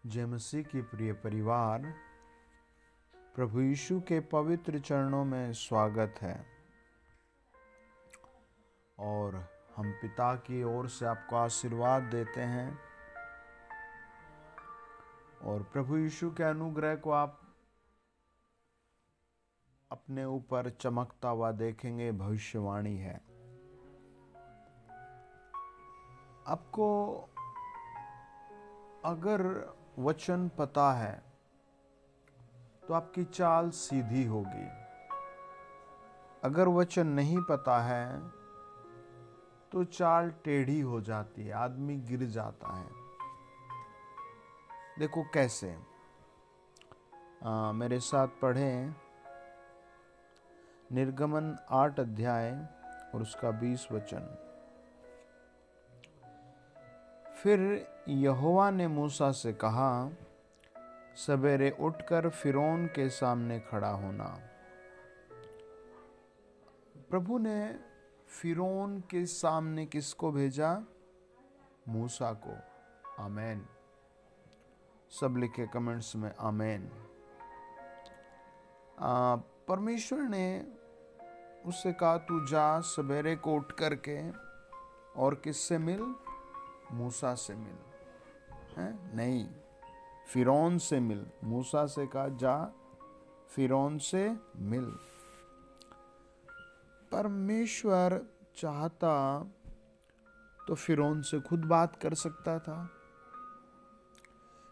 जय मसीह की प्रिय परिवार, प्रभु यीशु के पवित्र चरणों में स्वागत है। और हम पिता की ओर से आपको आशीर्वाद देते हैं और प्रभु यीशु के अनुग्रह को आप अपने ऊपर चमकता हुआ देखेंगे। भविष्यवाणी है। आपको अगर वचन पता है तो आपकी चाल सीधी होगी। अगर वचन नहीं पता है तो चाल टेढ़ी हो जाती है, आदमी गिर जाता है। देखो कैसे, मेरे साथ पढ़ें निर्गमन 8 अध्याय और उसका 20 वचन। फिर यहोवा ने मूसा से कहा, सवेरे उठकर फिरौन के सामने खड़ा होना। प्रभु ने फिरौन के सामने किसको भेजा? मूसा को। आमेन। सब लिखे कमेंट्स में आमेन। परमेश्वर ने उससे कहा, तू जा सवेरे को उठ करके और किससे मिल? मूसा से मिल। है नहीं, फिरौन से मिल। मूसा से कहा जा फिरौन से मिल। परमेश्वर चाहता तो फिरौन से खुद बात कर सकता था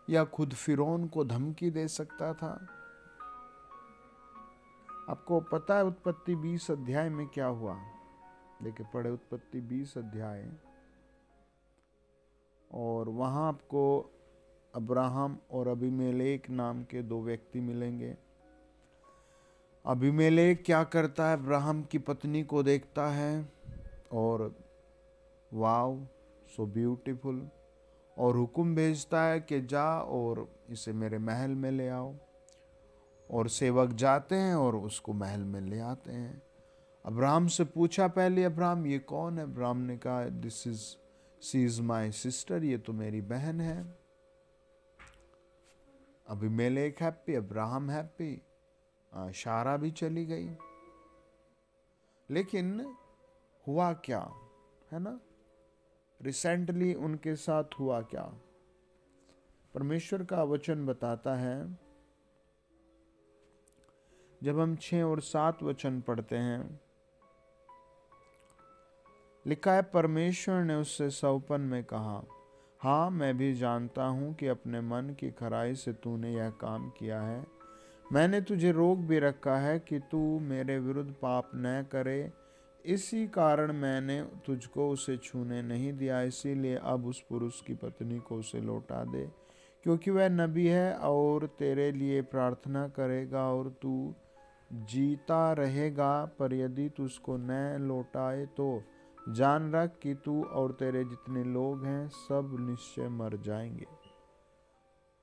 या खुद फिरौन को धमकी दे सकता था। आपको पता है उत्पत्ति 20 अध्याय में क्या हुआ? देखिए, पढ़े उत्पत्ति 20 अध्याय और वहां आपको अब्राहम और अबीमेलेक नाम के दो व्यक्ति मिलेंगे। अबीमेलेक क्या करता है? अब्राहम की पत्नी को देखता है और वाव सो ब्यूटीफुल, और हुक्म भेजता है कि जा और इसे मेरे महल में ले आओ। और सेवक जाते हैं और उसको महल में ले आते हैं। अब्राहम से पूछा पहले, अब्राहम ये कौन है? अब्राहम ने कहा, शी इज माई सिस्टर, ये तो मेरी बहन है। अबीमेलेक हैप्पी, अब्राहम हैप्पी, शारा भी चली गई। लेकिन हुआ क्या, है ना? रिसेंटली उनके साथ हुआ क्या? परमेश्वर का वचन बताता है, जब हम 6 और 7 वचन पढ़ते हैं, लिखा है, परमेश्वर ने उससे सौपन में कहा, हाँ मैं भी जानता हूं कि अपने मन की खराई से तूने यह काम किया है। मैंने तुझे रोक भी रखा है कि तू मेरे विरुद्ध पाप न करे। इसी कारण मैंने तुझको उसे छूने नहीं दिया। इसीलिए अब उस पुरुष की पत्नी को उसे लौटा दे, क्योंकि वह नबी है और तेरे लिए प्रार्थना करेगा और तू जीता रहेगा। पर यदि तू उसको न लौटाए तो जान रख कि तू और तेरे जितने लोग हैं सब निश्चय मर जाएंगे।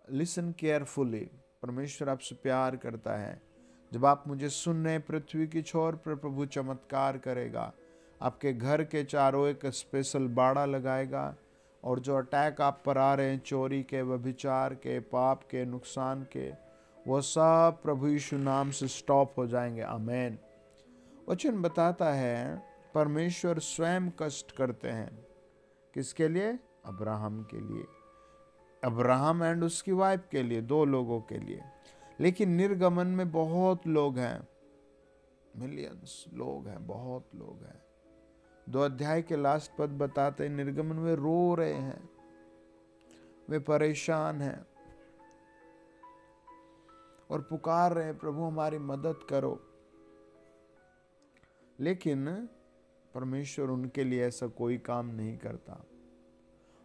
Listen carefully. परमेश्वर आपसे प्यार करता है। जब आप मुझे सुन रहे, पृथ्वी की छोर पर प्रभु चमत्कार करेगा। आपके घर के चारों एक स्पेशल बाड़ा लगाएगा और जो अटैक आप पर आ रहे हैं, चोरी के, व्यभिचार के, पाप के, नुकसान के, वो सब प्रभु यीशु नाम से स्टॉप हो जाएंगे। आमेन। वचन बताता है, परमेश्वर स्वयं कष्ट करते हैं। किसके लिए? अब्राहम के लिए, अब्राहम एंड उसकी वाइफ के लिए, 2 लोगों के लिए। लेकिन निर्गमन में बहुत लोग हैं, मिलियंस लोग हैं, बहुत लोग हैं। 2 अध्याय के लास्ट पद बताते हैं, निर्गमन में रो रहे हैं, वे परेशान हैं और पुकार रहे हैं, प्रभु हमारी मदद करो। लेकिन परमेश्वर उनके लिए ऐसा कोई काम नहीं करता।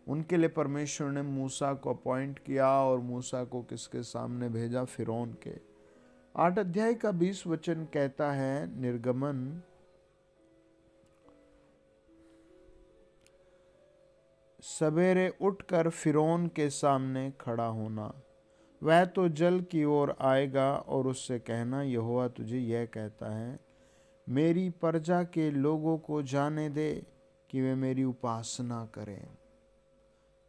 उनके लिए परमेश्वर ने मूसा को अपॉइंट किया और मूसा को किसके सामने भेजा? फिरौन के। 8 अध्याय का 20 वचन कहता है, निर्गमन, सवेरे उठकर फिरौन के सामने खड़ा होना। वह तो जल की ओर आएगा और उससे कहना, यहोवा तुझे यह कहता है, मेरी प्रजा के लोगों को जाने दे कि वे मेरी उपासना करें।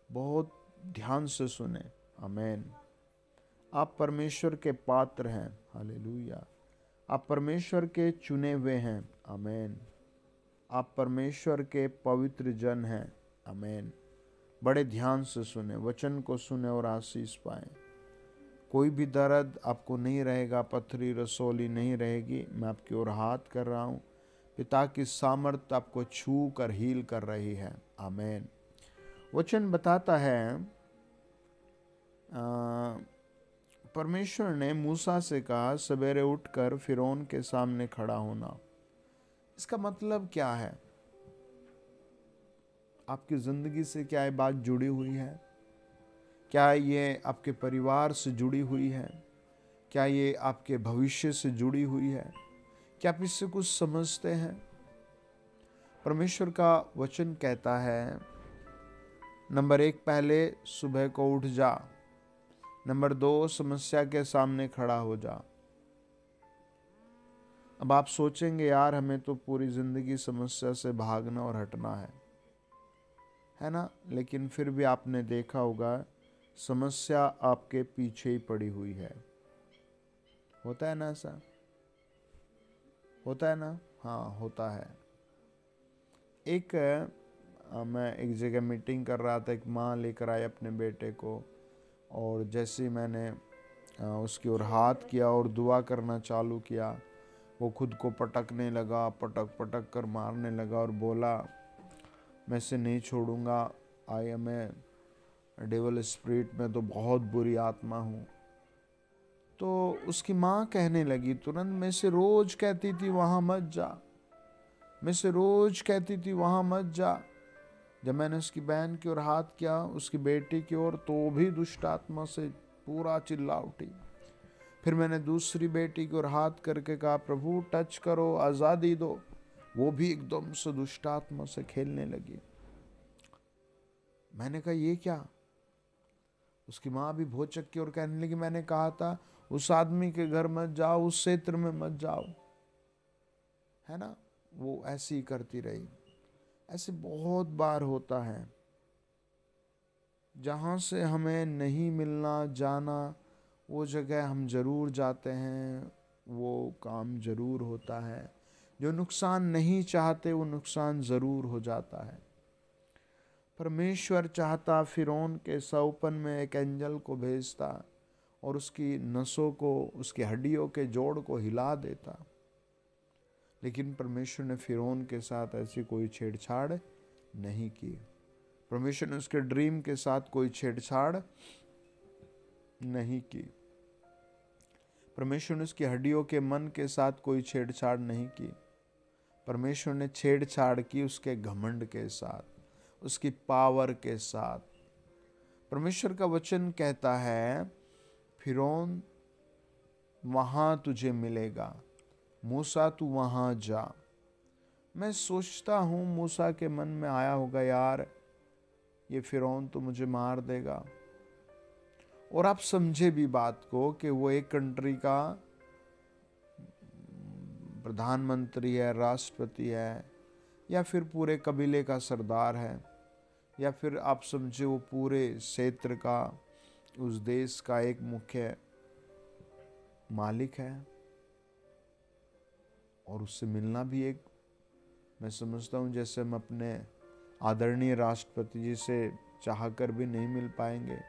बहुत ध्यान से सुने। आमेन। आप परमेश्वर के पात्र हैं, हालेलुया। आप परमेश्वर के चुने हुए हैं, आमेन। आप परमेश्वर के पवित्र जन हैं, आमेन। बड़े ध्यान से सुने, वचन को सुने और आशीष पाएं। कोई भी दर्द आपको नहीं रहेगा, पथरी रसौली नहीं रहेगी। मैं आपकी ओर हाथ कर रहा हूँ, पिता की सामर्थ आपको छू कर हील कर रही है, आमेन। वचन बताता है परमेश्वर ने मूसा से कहा, सवेरे उठकर फिरौन के सामने खड़ा होना। इसका मतलब क्या है? आपकी जिंदगी से क्या ये बात जुड़ी हुई है? क्या ये आपके परिवार से जुड़ी हुई है? क्या ये आपके भविष्य से जुड़ी हुई है? क्या आप इससे कुछ समझते हैं? परमेश्वर का वचन कहता है, नंबर 1, पहले सुबह को उठ जा। नंबर 2, समस्या के सामने खड़ा हो जा। अब आप सोचेंगे, यार हमें तो पूरी जिंदगी समस्या से भागना और हटना है ना? लेकिन फिर भी आपने देखा होगा, समस्या आपके पीछे ही पड़ी हुई है। होता है ना ऐसा? होता है ना? हाँ, होता है। मैं एक जगह मीटिंग कर रहा था। एक माँ लेकर आई अपने बेटे को, और जैसे ही मैंने उसकी ओर हाथ किया और दुआ करना चालू किया, वो खुद को पटकने लगा, पटक पटक कर मारने लगा और बोला, मैं इसे नहीं छोड़ूंगा, I am a devil spirit, में तो बहुत बुरी आत्मा हूँ। तो उसकी माँ कहने लगी तुरंत, मैं से रोज कहती थी वहाँ मत जा, मैं से रोज कहती थी वहाँ मत जा। जब मैंने उसकी बहन की ओर हाथ किया, उसकी बेटी की ओर, तो भी दुष्ट आत्मा से पूरा चिल्ला उठी। फिर मैंने दूसरी बेटी की ओर हाथ करके कहा, प्रभु टच करो, आज़ादी दो। वो भी एकदम से दुष्ट आत्मा से खेलने लगी। मैंने कहा ये क्या? उसकी माँ भी भोचक की ओर कहने लगी, मैंने कहा था उस आदमी के घर मत जाओ, उस क्षेत्र में मत जाओ, है ना? वो ऐसी ही करती रही। ऐसे बहुत बार होता है, जहाँ से हमें नहीं मिलना जाना, वो जगह हम जरूर जाते हैं, वो काम जरूर होता है। जो नुकसान नहीं चाहते वो नुकसान जरूर हो जाता है। परमेश्वर चाहता फिरौन के सौपन में एक एंजल को भेजता और उसकी नसों को, उसकी हड्डियों के जोड़ को हिला देता, लेकिन परमेश्वर ने फिरौन के साथ ऐसी कोई छेड़छाड़ नहीं की। परमेश्वर ने उसके ड्रीम के साथ कोई छेड़छाड़ नहीं की। परमेश्वर ने उसकी हड्डियों के मन के साथ कोई छेड़छाड़ नहीं की। परमेश्वर ने छेड़छाड़ की उसके घमंड के साथ, उसकी पावर के साथ। परमेश्वर का वचन कहता है, फिरौन वहां तुझे मिलेगा, मूसा तू वहां जा। मैं सोचता हूं मूसा के मन में आया होगा, यार ये फिरौन तो मुझे मार देगा। और आप समझे भी बात को कि वो एक कंट्री का प्रधानमंत्री है, राष्ट्रपति है, या फिर पूरे कबीले का सरदार है, या फिर आप समझे वो पूरे क्षेत्र का, उस देश का एक मुख्य मालिक है। और उससे मिलना भी एक, मैं समझता हूँ जैसे हम अपने आदरणीय राष्ट्रपति जी से चाहकर भी नहीं मिल पाएंगे,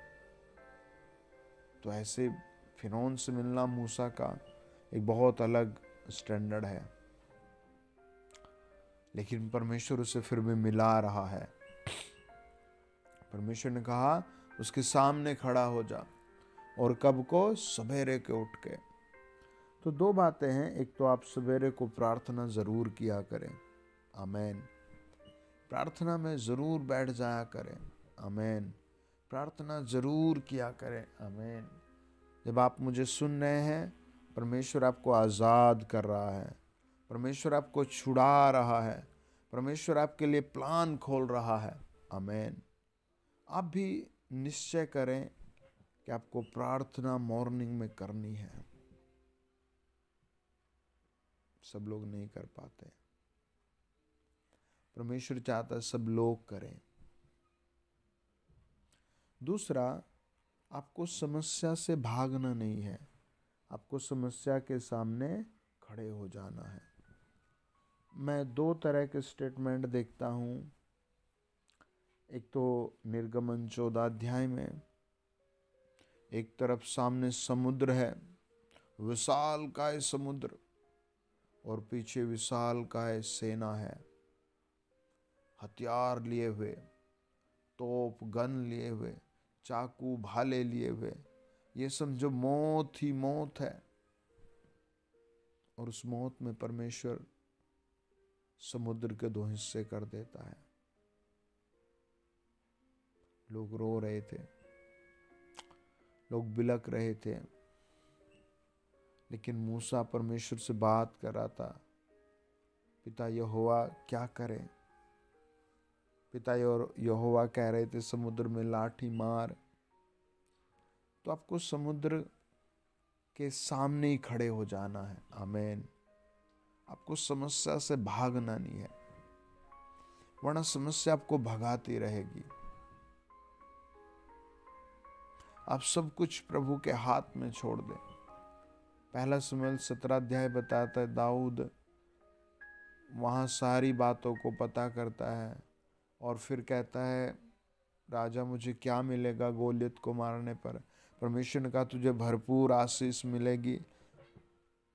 तो ऐसे फिरौन से मिलना मूसा का एक बहुत अलग स्टैंडर्ड है। लेकिन परमेश्वर उसे फिर भी मिला रहा है। परमेश्वर ने कहा उसके सामने खड़ा हो जा, और कब को? सवेरे के उठ के। तो दो बातें हैं, एक तो आप सवेरे को प्रार्थना जरूर किया करें, आमेन। प्रार्थना में जरूर बैठ जाया करें, आमेन। प्रार्थना जरूर किया करें, आमेन। जब आप मुझे सुन रहे हैं, परमेश्वर आपको आज़ाद कर रहा है, परमेश्वर आपको छुड़ा रहा है, परमेश्वर आपके लिए प्लान खोल रहा है, आमेन। आप भी निश्चय करें कि आपको प्रार्थना मॉर्निंग में करनी है। सब लोग नहीं कर पाते, परमेश्वर चाहता है सब लोग करें। दूसरा, आपको समस्या से भागना नहीं है, आपको समस्या के सामने खड़े हो जाना है। मैं दो तरह के स्टेटमेंट देखता हूँ। एक तो निर्गमन 14 अध्याय में एक तरफ सामने समुद्र है, विशालकाय समुद्र, और पीछे विशालकाय सेना है, हथियार लिए हुए, तोप गन लिए हुए, चाकू भाले लिए हुए। ये समझो मौत ही मौत है। और उस मौत में परमेश्वर समुद्र के दो हिस्से कर देता है। लोग रो रहे थे, लोग बिलक रहे थे, लेकिन मूसा परमेश्वर से बात कर रहा था, पिता यहोवा क्या करे। पिता यहोवा कह रहे थे समुद्र में लाठी मार। तो आपको समुद्र के सामने ही खड़े हो जाना है। आमीन। आपको समस्या से भागना नहीं है, वरना समस्या आपको भगाती रहेगी। आप सब कुछ प्रभु के हाथ में छोड़ दें। पहला शमूएल 17 अध्याय बताता है, दाऊद वहाँ सारी बातों को पता करता है और फिर कहता है, राजा मुझे क्या मिलेगा गोलियत को मारने पर। परमेश्वर ने कहा तुझे भरपूर आशीष मिलेगी।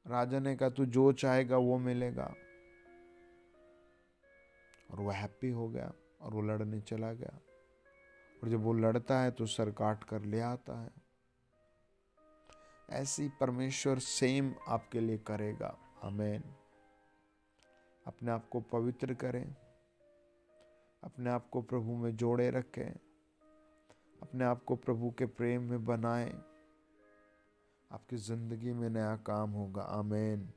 राजा ने कहा तू जो चाहेगा वो मिलेगा। और वो हैप्पी हो गया और वो लड़ने चला गया। और जब वो लड़ता है तो सर काट कर ले आता है। ऐसी परमेश्वर सेम आपके लिए करेगा। आमीन। अपने आप को पवित्र करें, अपने आप को प्रभु में जोड़े रखें, अपने आप को प्रभु के प्रेम में बनाएं। आपकी जिंदगी में नया काम होगा। आमीन।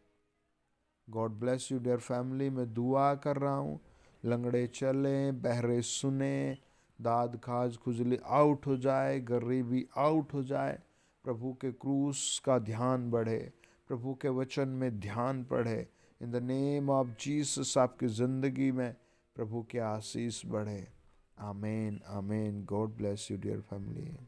God bless you dear family. मैं दुआ कर रहा हूँ, लंगड़े चलें, बहरे सुने, दाद खाज खुजली आउट हो जाए, गरीबी आउट हो जाए, प्रभु के क्रूस का ध्यान बढ़े, प्रभु के वचन में ध्यान बढ़े। In the name of Jesus आपकी ज़िंदगी में प्रभु के आशीष बढ़े। आमीन आमीन। God bless you dear family.